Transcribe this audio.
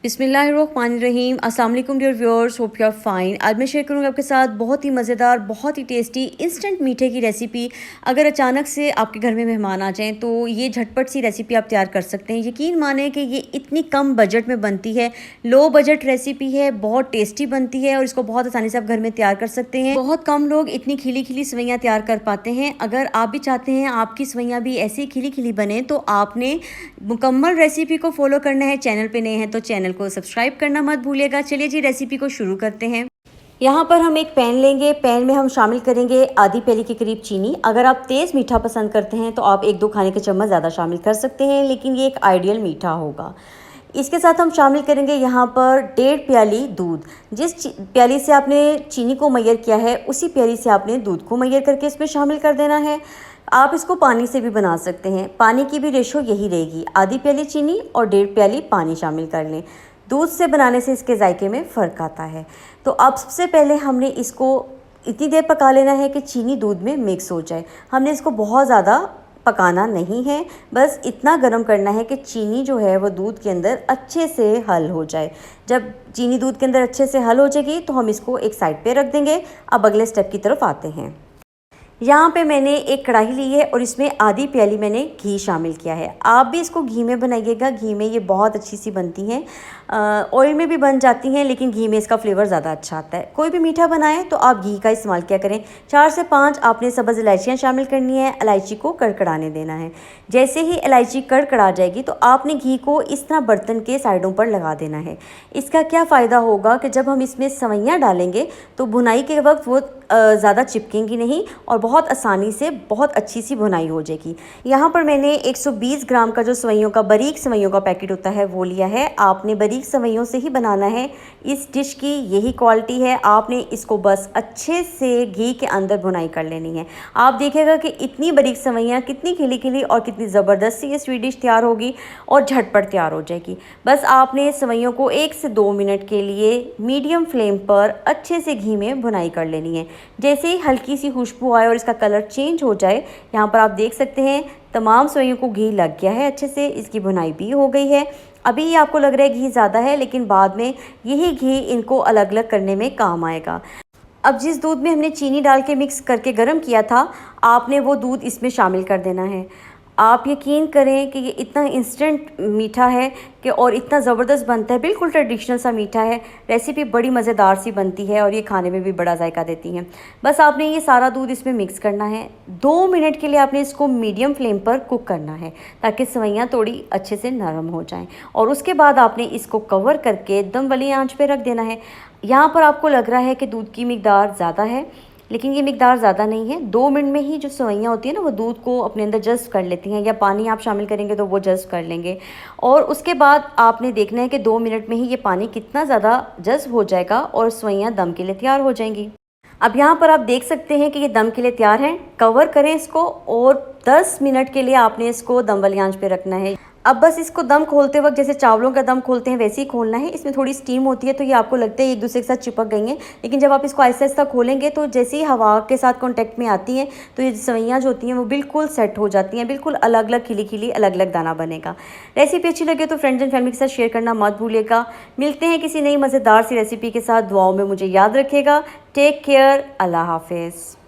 बिस्मिल्लाहिर्रहमानिर्रहीम। अस्सलाम वालेकुम dear viewers, hope you are fine. आज मैं शेयर करूँगी आपके साथ बहुत ही मज़ेदार, बहुत ही टेस्टी इंस्टेंट मीठे की रेसिपी। अगर अचानक से आपके घर में मेहमान आ जाएं तो ये झटपट सी रेसिपी आप तैयार कर सकते हैं। यकीन माने कि ये इतनी कम बजट में बनती है, लो बजट रेसिपी है, बहुत टेस्टी बनती है और इसको बहुत आसानी से आप घर में तैयार कर सकते हैं। बहुत कम लोग इतनी खिली खिली सेवइयाँ तैयार कर पाते हैं। अगर आप भी चाहते हैं आपकी सेवइयाँ भी ऐसी खिली खिली बने तो आपने मुकम्मल रेसिपी को फॉलो करना है। चैनल पे नए हैं तो चैनल को सब्सक्राइब करना मत भूलिएगा। चलिए जी रेसिपी को शुरू करते हैं। यहाँ पर हम एक पैन लेंगे। पैन में हम शामिल करेंगे आधी प्याली के करीब चीनी। अगर आप तेज़ मीठा पसंद करते हैं तो आप 1-2 खाने के चम्मच ज़्यादा शामिल कर सकते हैं, लेकिन ये एक आइडियल मीठा होगा। इसके साथ हम शामिल करेंगे यहाँ पर 1.5 प्याली दूध। जिस प्याली से आपने चीनी को मैयर किया है उसी प्याली से आपने दूध को मैयर करके इसमें शामिल कर देना है। आप इसको पानी से भी बना सकते हैं। पानी की भी रेशो यही रहेगी, आधी प्याली चीनी और 1.5 प्याली पानी शामिल कर लें। दूध से बनाने से इसके जायके में फ़र्क आता है। तो अब सबसे पहले हमने इसको इतनी देर पका लेना है कि चीनी दूध में मिक्स हो जाए। हमने इसको बहुत ज़्यादा पकाना नहीं है, बस इतना गर्म करना है कि चीनी जो है वो दूध के अंदर अच्छे से हल हो जाए। जब चीनी दूध के अंदर अच्छे से हल हो जाएगी तो हम इसको एक साइड पे रख देंगे। अब अगले स्टेप की तरफ आते हैं। यहाँ पे मैंने एक कढ़ाई ली है और इसमें आधी प्याली मैंने घी शामिल किया है। आप भी इसको घी में बनाइएगा, घी में ये बहुत अच्छी सी बनती हैं। ऑयल में भी बन जाती हैं लेकिन घी में इसका फ्लेवर ज़्यादा अच्छा आता है। कोई भी मीठा बनाएं तो आप घी का इस्तेमाल किया करें। 4 से 5 आपने सब्ज़ इलायचियाँ शामिल करनी है। इलायची को कड़कड़ाने देना है। जैसे ही इलायची कड़कड़ा जाएगी तो आपने घी को इस तरह बर्तन के साइडों पर लगा देना है। इसका क्या फ़ायदा होगा कि जब हम इसमें सेवइयाँ डालेंगे तो भुनाई के वक्त वो ज़्यादा चिपकेंगी नहीं और बहुत आसानी से बहुत अच्छी सी भुनाई हो जाएगी। यहाँ पर मैंने 120 ग्राम का जो सेवइयों का बारीक सेवइयों का पैकेट होता है वो लिया है। आपने बारीक सेवइयों से ही बनाना है। इस डिश की यही क्वालिटी है। आपने इसको बस अच्छे से घी के अंदर भुनाई कर लेनी है। आप देखिएगा कि इतनी बारीक सेवइयाँ कितनी खिली खिली और कितनी ज़बरदस्त सी ये स्वीट डिश तैयार होगी और झटपट तैयार हो जाएगी। बस आपने सेवइयों को 1 से 2 मिनट के लिए मीडियम फ्लेम पर अच्छे से घी में भुनाई कर लेनी है। जैसे ही हल्की सी खुशबू आए और इसका कलर चेंज हो जाए, यहाँ पर आप देख सकते हैं तमाम सेवइयों को घी लग गया है अच्छे से, इसकी भुनाई भी हो गई है। अभी ये आपको लग रहा है घी ज़्यादा है, लेकिन बाद में यही घी इनको अलग अलग करने में काम आएगा। अब जिस दूध में हमने चीनी डाल के मिक्स करके गर्म किया था, आपने वो दूध इसमें शामिल कर देना है। आप यकीन करें कि ये इतना इंस्टेंट मीठा है कि और इतना ज़बरदस्त बनता है, बिल्कुल ट्रेडिशनल सा मीठा है। रेसिपी बड़ी मज़ेदार सी बनती है और ये खाने में भी बड़ा जायका देती हैं। बस आपने ये सारा दूध इसमें मिक्स करना है। 2 मिनट के लिए आपने इसको मीडियम फ्लेम पर कुक करना है ताकि सेवइयाँ थोड़ी अच्छे से नरम हो जाएं। और उसके बाद आपने इसको कवर करके दम वाली आंच पे रख देना है। यहाँ पर आपको लग रहा है कि दूध की मिकदार ज़्यादा है, लेकिन ये मिकदार ज़्यादा नहीं है। 2 मिनट में ही जो सेवइयाँ होती है ना वो दूध को अपने अंदर जज़्ब कर लेती हैं, या पानी आप शामिल करेंगे तो वो जज़्ब कर लेंगे। और उसके बाद आपने देखना है कि 2 मिनट में ही ये पानी कितना ज़्यादा जज़्ब हो जाएगा और सेवइयाँ दम के लिए तैयार हो जाएंगी। अब यहाँ पर आप देख सकते हैं कि ये दम के लिए तैयार हैं। कवर करें इसको और 10 मिनट के लिए आपने इसको दम वाली आंच पे रखना है। अब बस इसको दम खोलते वक्त जैसे चावलों का दम खोलते हैं वैसे ही खोलना है। इसमें थोड़ी स्टीम होती है तो ये आपको लगता है एक दूसरे के साथ चिपक गई हैं, लेकिन जब आप इसको आहिस्ता आहिस्ता खोलेंगे तो जैसे ही हवा के साथ कांटेक्ट में आती हैं तो ये सेवइयाँ जो होती हैं वो बिल्कुल सेट हो जाती हैं, बिल्कुल अलग अलग खिली खिली अलग अलग दाना बनेगा। रेसिपी अच्छी लगे तो फ्रेंड्स एंड फैमिली के साथ शेयर करना मत भूलिएगा। मिलते हैं किसी नई मज़ेदार सी रेसिपी के साथ। दुआओं में मुझे याद रखिएगा। Take care. अल्लाह हाफिज़।